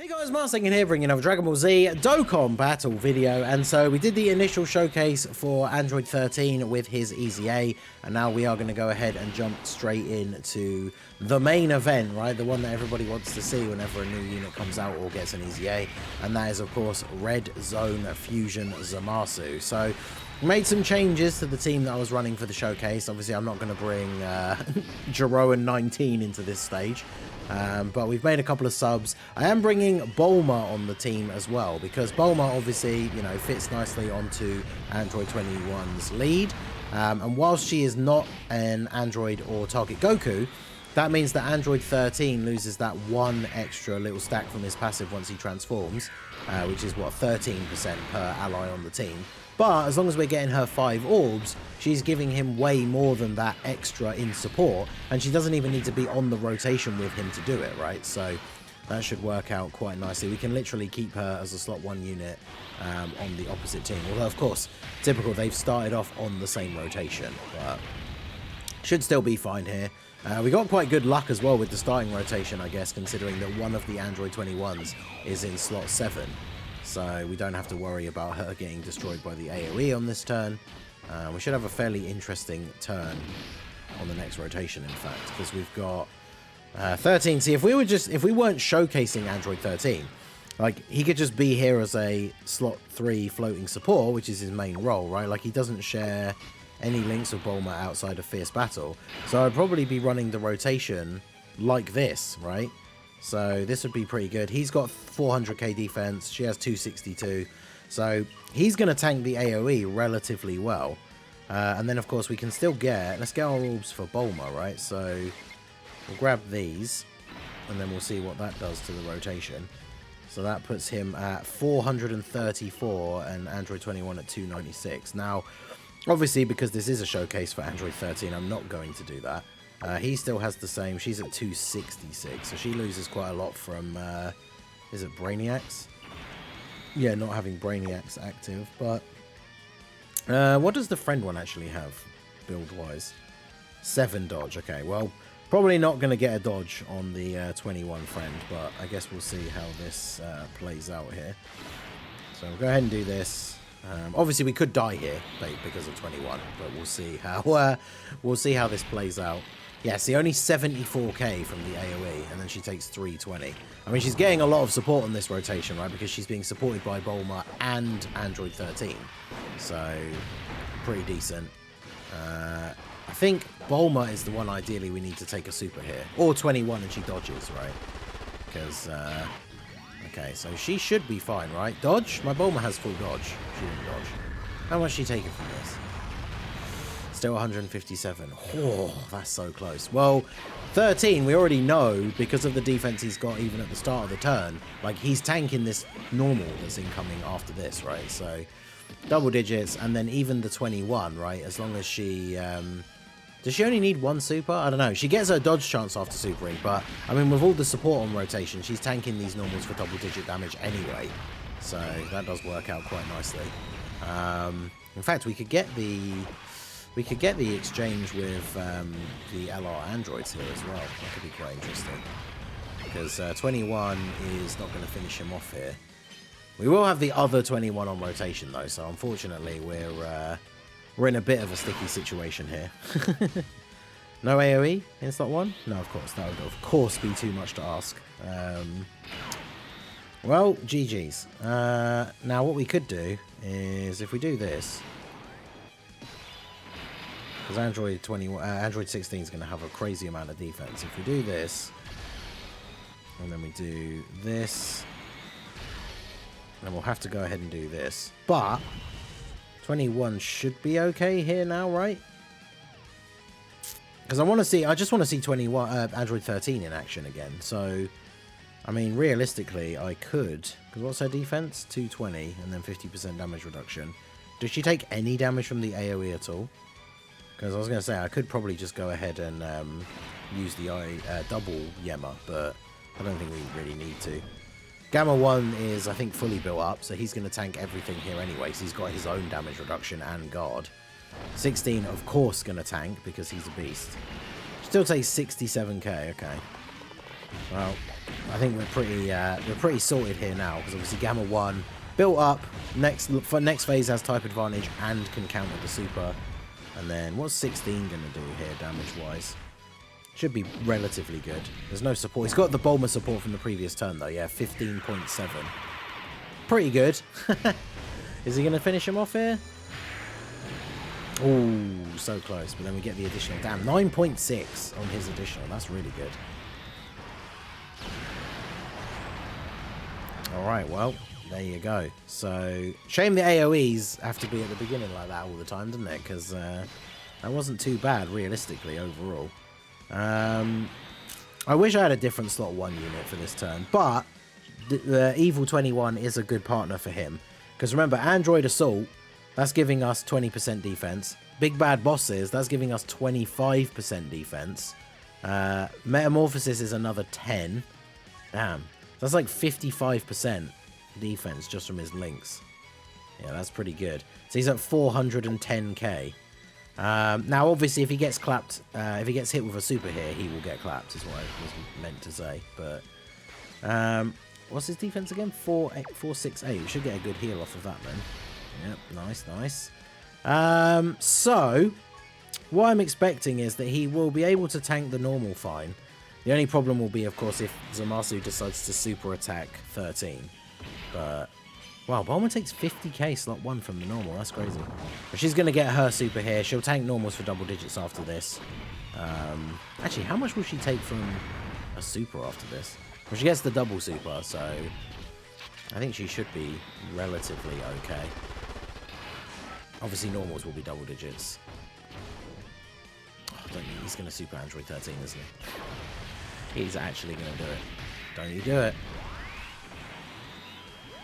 Hey guys, Marsing here, bringing another Dragon Ball Z Dokkan battle video. And so we did the initial showcase for Android 13 with his EZA, and now we are going to go ahead and jump straight into the main event, right? The one that everybody wants to see whenever a new unit comes out or gets an EZA, and that is of course Red Zone Fusion ZAMASU. So made some changes to the team that I was running for the showcase. Obviously I'm not going to bring Jiroan 19 into this stage. But we've made a couple of subs. I am bringing Bulma on the team as well, because Bulma obviously, you know, fits nicely onto Android 21's lead. And whilst she is not an Android or Target Goku, that means that Android 13 loses that one extra little stack from his passive once he transforms, which is what, 13% per ally on the team. But as long as we're getting her 5 orbs, she's giving him way more than that extra in support, and she doesn't even need to be on the rotation with him to do it, right? So that should work out quite nicely. We can literally keep her as a slot 1 unit on the opposite team. Although, of course, typical, they've started off on the same rotation, but should still be fine here. We got quite good luck as well with the starting rotation, I guess, considering that one of the Android 21s is in slot 7. So we don't have to worry about her getting destroyed by the AoE on this turn. We should have a fairly interesting turn on the next rotation, in fact, because we've got 13. See, if we weren't showcasing Android 13, like, he could just be here as a slot 3 floating support, which is his main role, right? Like, he doesn't share any links with Bulma outside of Fierce Battle. So I'd probably be running the rotation like this, right? So this would be pretty good. He's got 400k defense. She has 262. So he's going to tank the AoE relatively well. And then, of course, we can still get... Let's get our orbs for Bulma, right? So we'll grab these, and then we'll see what that does to the rotation. So that puts him at 434 and Android 21 at 296. Now, obviously, because this is a showcase for Android 13, I'm not going to do that. He still has the same. She's at 266, so she loses quite a lot from, is it Brainiacs? Yeah, not having Brainiacs active, but what does the friend one actually have, build-wise? 7 dodge, okay, well, probably not going to get a dodge on the 21 friend, but I guess we'll see how this plays out here. So we'll go ahead and do this. Obviously, we could die here because of 21, but we'll see how this plays out. Yeah, see, only 74k from the AoE, and then she takes 320. I mean, she's getting a lot of support on this rotation, right? Because she's being supported by Bulma and Android 13. So, pretty decent. I think Bulma is the one ideally we need to take a super here. Or 21 and she dodges, right? Because, okay, so she should be fine, right? Dodge? My Bulma has full dodge. She didn't dodge. How much is she taking from this? Still 157. Oh, that's so close. Well, 13, we already know, because of the defense he's got even at the start of the turn, like, he's tanking this normal that's incoming after this, right? So, double digits, and then even the 21, right? As long as she... does she only need 1 super? I don't know. She gets her dodge chance after supering, but, I mean, with all the support on rotation, she's tanking these normals for double-digit damage anyway. So, that does work out quite nicely. In fact, we could get the exchange with the LR androids here as well. That could be quite interesting, because 21 is not going to finish him off here. We will have the other 21 on rotation though, so unfortunately we're in a bit of a sticky situation here. No AoE in slot 1? No, of course, that would of course be too much to ask. Well, GG's. Now what we could do is, if we do this, because Android 16 is going to have a crazy amount of defense. If we do this, and then we do this, then we'll have to go ahead and do this. But 21 should be okay here now, right? Because I just want to see 21 Android 13 in action again. So, I mean, realistically, I could. Because what's her defense? 220 and then 50% damage reduction. Does she take any damage from the AoE at all? Because I was going to say, I could probably just go ahead and use the double Yema, but I don't think we really need to. Gamma 1 is, I think, fully built up, so he's going to tank everything here anyway, so he's got his own damage reduction and guard. 16, of course, going to tank, because he's a beast. Still takes 67k, okay. Well, I think we're pretty sorted here now, because obviously Gamma 1 built up. Next phase has type advantage and can counter the super. And then what's 16 going to do here damage-wise? Should be relatively good. There's no support. He's got the Bulma support from the previous turn, though. Yeah, 15.7. Pretty good. Is he going to finish him off here? Oh, so close. But then we get the additional. Damn, 9.6 on his additional. That's really good. All right, well, there you go. So, shame the AoEs have to be at the beginning like that all the time, doesn't it? Because that wasn't too bad, realistically, overall. I wish I had a different slot 1 unit for this turn, but the Evil 21 is a good partner for him. Because remember, Android Assault, that's giving us 20% defense. Big Bad Bosses, that's giving us 25% defense. Metamorphosis is another 10. Damn. That's like 55% defense just from his links. Yeah, that's pretty good. So he's at 410k. Now, obviously, if he gets clapped, if he gets hit with a super here, he will get clapped, is what I was meant to say. But, what's his defense again? 468. We should get a good heal off of that, then. Yep, nice, nice. So, what I'm expecting is that he will be able to tank the normal fine. The only problem will be, of course, if ZAMASU decides to super attack 13. But, wow, Bulma takes 50k slot 1 from the normal. That's crazy. But she's going to get her super here. She'll tank normals for double digits after this. Actually, how much will she take from a super after this? Well, she gets the double super, so I think she should be relatively okay. Obviously, normals will be double digits. Oh, don't you, he's going to super Android 13, isn't he? He's actually going to do it. Don't you do it.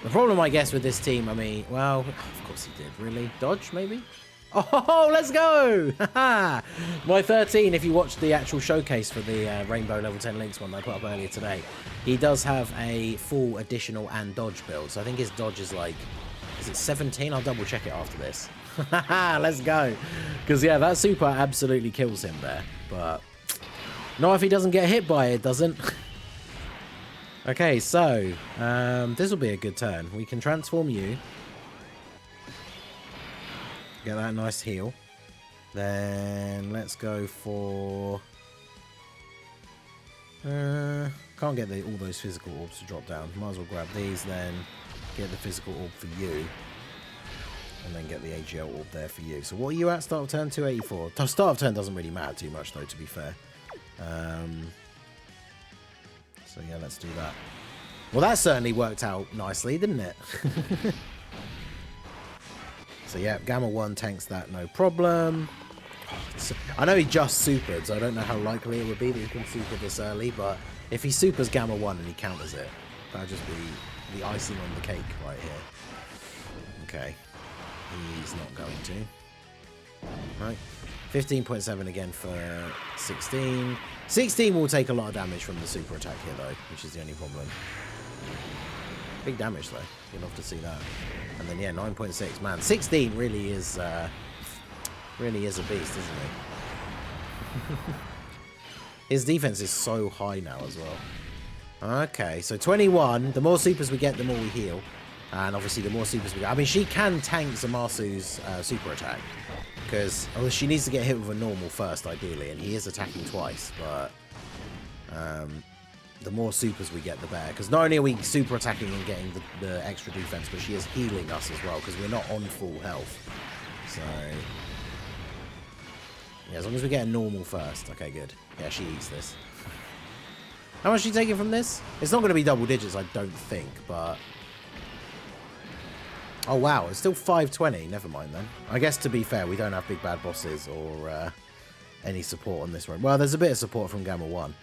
The problem, I guess, with this team, I mean, well, of course he did. Really? Dodge, maybe? Oh, let's go! My 13, if you watched the actual showcase for the Rainbow Level 10 Links one that I put up earlier today, he does have a full additional and dodge build. So I think his dodge is like, is it 17? I'll double check it after this. Let's go. Because, yeah, that super absolutely kills him there. But not if he doesn't get hit by it, doesn't. Okay, so this will be a good turn. We can transform you. Get that nice heal. Then let's go for... can't get all those physical orbs to drop down. Might as well grab these, then get the physical orb for you. And then get the AGL orb there for you. So what are you at? Start of turn, 284. Start of turn doesn't really matter too much, though, to be fair. So yeah, let's do that. Well, that certainly worked out nicely, didn't it? So yeah, Gamma 1 tanks that, no problem. I know he just supered, so I don't know how likely it would be that he can super this early, but if he supers Gamma 1 and he counters it, that'll just be the icing on the cake right here. Okay. He's not going to. Right. 15.7 again for 16. 16 will take a lot of damage from the super attack here, though, which is the only problem. Big damage, though. You'll love to see that. And then, yeah, 9.6. Man, 16 really is a beast, isn't he? His defense is so high now as well. Okay, so 21. The more supers we get, the more we heal. And obviously, the more supers we get. I mean, she can tank Zamasu's super attack. Because she needs to get hit with a normal first, ideally. And he is attacking twice. But the more supers we get, the better. Because not only are we super attacking and getting the extra defense, but she is healing us as well. Because we're not on full health. So... yeah, as long as we get a normal first. Okay, good. Yeah, she eats this. How much is she taking from this? It's not going to be double digits, I don't think, but... oh, wow. It's still 520. Never mind, then. I guess, to be fair, we don't have big bad bosses or any support on this one. Well, there's a bit of support from Gamma 1.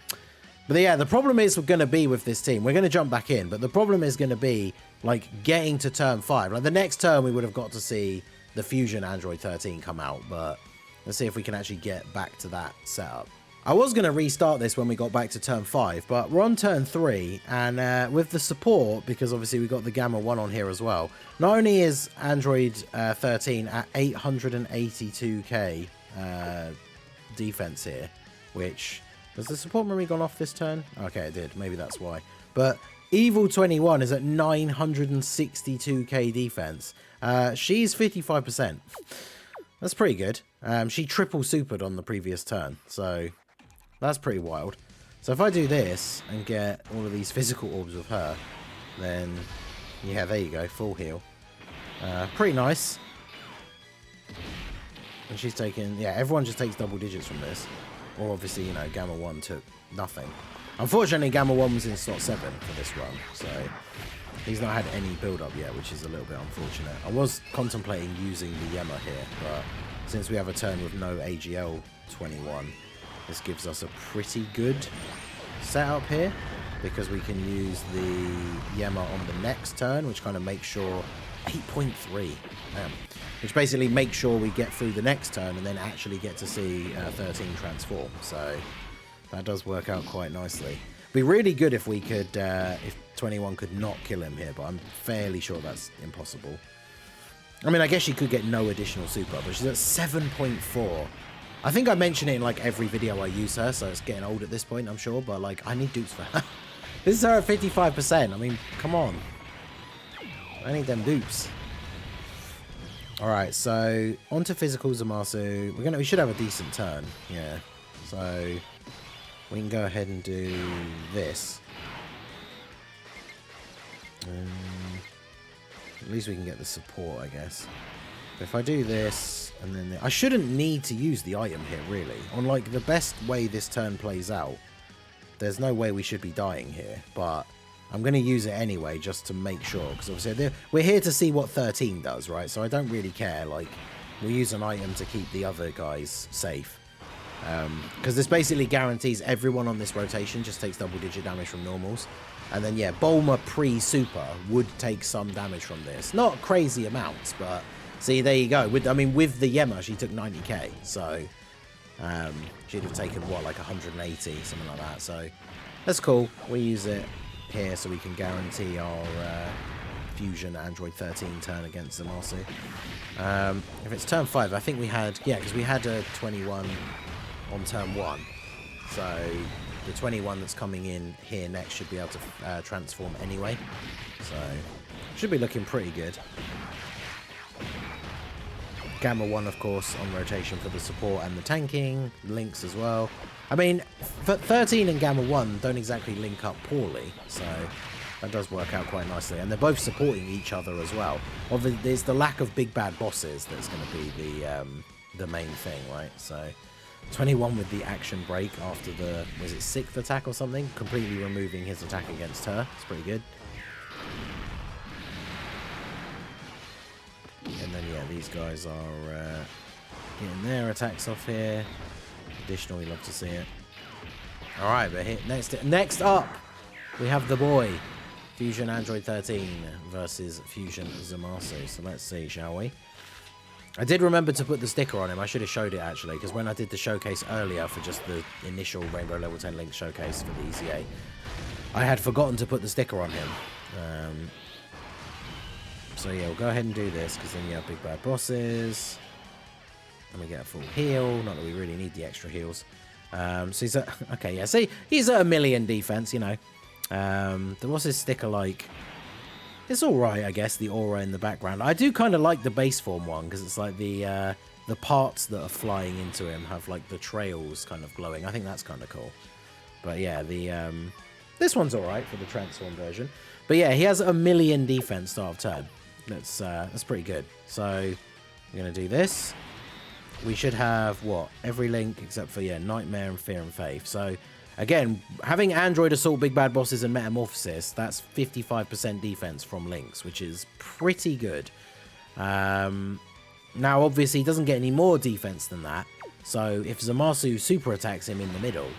But, yeah, the problem is going to be with this team. We're going to jump back in, but the problem is going to be, like, getting to turn 5. Like, the next turn, we would have got to see the Fusion Android 13 come out, but... let's see if we can actually get back to that setup. I was going to restart this when we got back to turn 5, but we're on turn 3, and with the support, because obviously we got the Gamma 1 on here as well, not only is Android 13 at 882k defense here, which Has the support memory gone off this turn? Okay, it did. Maybe that's why. But Evil 21 is at 962k defense. She's 55%. That's pretty good. She triple supered on the previous turn, so that's pretty wild. So if I do this and get all of these physical orbs with her, then yeah, there you go, full heal. Pretty nice. And she's taking, yeah, everyone just takes double digits from this. Or obviously, you know, Gamma 1 took nothing. Unfortunately, Gamma 1 was in slot 7 for this run, so he's not had any build-up yet, which is a little bit unfortunate. I was contemplating using the Yema here, but since we have a turn with no AGL 21, this gives us a pretty good setup here, because we can use the Yema on the next turn, which kind of makes sure 8.3, which basically makes sure we get through the next turn and then actually get to see 13 transform. So that does work out quite nicely. It'd be really good if we could, if 21 could not kill him here, but I'm fairly sure that's impossible. I mean, I guess she could get no additional super, but she's at 7.4. I think I mention it in like every video I use her, so it's getting old at this point, I'm sure, but like I need dupes for her. This is her at 55%. I mean, come on. I need them dupes. Alright, so onto physical ZAMASU. We should have a decent turn, yeah. So we can go ahead and do this. At least we can get the support, I guess. But if I do this, and then I shouldn't need to use the item here, really. On like the best way this turn plays out, there's no way we should be dying here, but I'm going to use it anyway just to make sure, because obviously we're here to see what 13 does, right? So I don't really care. Like, we'll use an item to keep the other guys safe, because this basically guarantees everyone on this rotation just takes double-digit damage from normals. And then, yeah, Bulma pre-super would take some damage from this. Not crazy amounts, but see, there you go. With the Yema, she took 90k, so she'd have taken, what, like 180, something like that. So that's cool. We use it here so we can guarantee our Fusion Android 13 turn against ZAMASU. If it's turn 5, I think we had, yeah, because we had a 21 on turn 1. So the 21 that's coming in here next should be able to transform anyway. So should be looking pretty good. Gamma 1, of course, on rotation for the support and the tanking. Links as well. I mean, 13 and Gamma 1 don't exactly link up poorly, so that does work out quite nicely. And they're both supporting each other as well. Obviously, there's the lack of big bad bosses that's going to be the main thing, right? So 21 with the action break after the, was it 6th attack or something? Completely removing his attack against her. It's pretty good. And then, yeah, these guys are getting their attacks off here. Additionally, love to see it. Alright, but here, next up, we have the boy. Fusion Android 13 versus Fusion ZAMASU. So let's see, shall we? I did remember to put the sticker on him. I should have showed it, actually, because when I did the showcase earlier for just the initial Rainbow Level 10 Link showcase for the EZA, I had forgotten to put the sticker on him. So yeah, we'll go ahead and do this, because then you have big bad bosses. And we get a full heal. Not that we really need the extra heals. So he's at, okay, yeah, see, he's at 1,000,000 defense, you know. What's his sticker like? It's alright, I guess, the aura in the background. I do kind of like the base form one, because it's like the parts that are flying into him have like the trails kind of glowing. I think that's kind of cool. But yeah, this one's alright for the transform version. But yeah, he has 1,000,000 defense start of turn. That's pretty good. So we're going to do this. We should have, what, every link except for, yeah, Nightmare and Fear and Faith. So, again, having Android Assault, Big Bad Bosses, and Metamorphosis, that's 55% defense from links, which is pretty good. Now, obviously, he doesn't get any more defense than that. So, if ZAMASU super attacks him in the middle,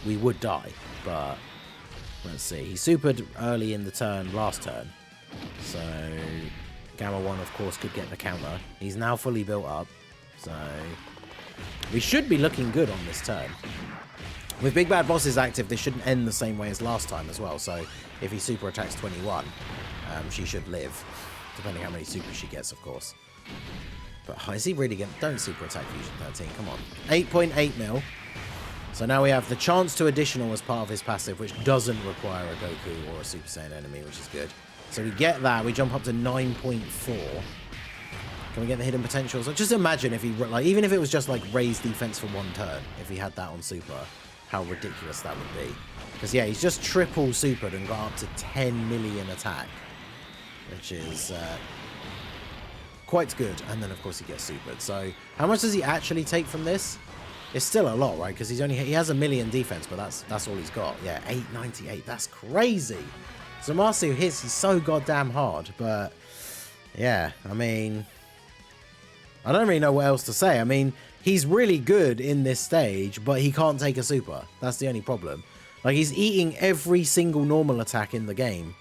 we would die. But, let's see. He supered early in the turn, last turn. So, Gamma 1, of course, could get the counter. He's now fully built up. So, we should be looking good on this turn. With Big Bad Bosses active, this shouldn't end the same way as last time as well. So, if he super attacks 21, she should live. Depending how many supers she gets, of course. But is he really going to... Don't super attack Fusion 13, come on. 8.8 mil. So now we have the chance to additional as part of his passive, which doesn't require a Goku or a Super Saiyan enemy, which is good. So we get that. We jump up to 9.4. Can we get the hidden potential? So just imagine if he, like, even if it was just like raise defense for 1 turn, if he had that on super, how ridiculous that would be. Because yeah, he's just triple supered and got up to 10 million attack, which is quite good. And then of course he gets supered. So how much does he actually take from this? It's still a lot, right? Because he has 1 million defense, but that's all he's got. Yeah, 898. That's crazy. ZAMASU hits he's so goddamn hard, but yeah, I mean, I don't really know what else to say. I mean, he's really good in this stage, but he can't take a super. That's the only problem. Like, he's eating every single normal attack in the game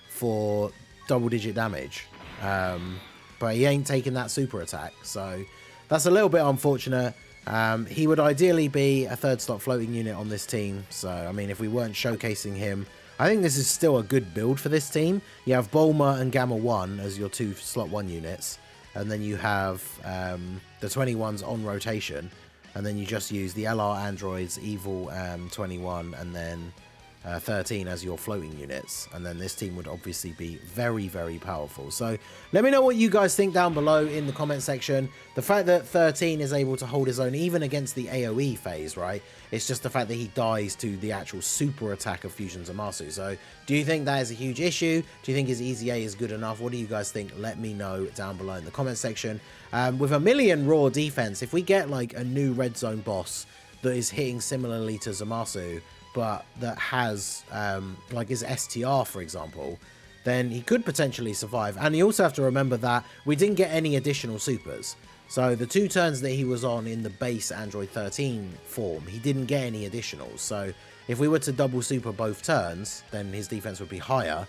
for double-digit damage, but he ain't taking that super attack, so that's a little bit unfortunate. He would ideally be a 3rd slot floating unit on this team, so I mean, if we weren't showcasing him, I think this is still a good build for this team. You have Bulma and Gamma 1 as your 2 slot 1 units, and then you have the 21s on rotation, and then you just use the LR androids, Evil 21, and then 13 as your floating units, and then this team would obviously be very, very powerful. So let me know what you guys think down below in the comment section. The fact that 13 is able to hold his own even against the AoE phase, right? It's just the fact that he dies to the actual super attack of Fusion Zamasu. So do you think that is a huge issue? Do you think his EZA is good enough? What do you guys think? Let me know down below in the comment section. With 1 million raw defense, if we get like a new red zone boss that is hitting similarly to Zamasu, but that has like his STR, for example, then he could potentially survive. And you also have to remember that we didn't get any additional supers. So the 2 turns that he was on in the base Android 13 form, he didn't get any additionals. So if we were to double super both turns, then his defense would be higher.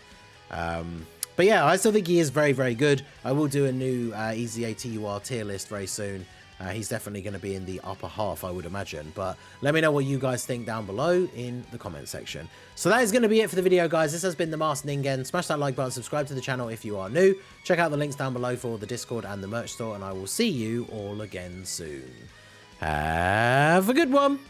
But yeah, I still think he is very, very good. I will do a new EZA TUR tier list very soon. He's definitely going to be in the upper half, I would imagine. But let me know what you guys think down below in the comment section. So that is going to be it for the video, guys. This has been the Masked Ningen. Smash that like button, subscribe to the channel if you are new. Check out the links down below for the Discord and the merch store, and I will see you all again soon. Have a good one.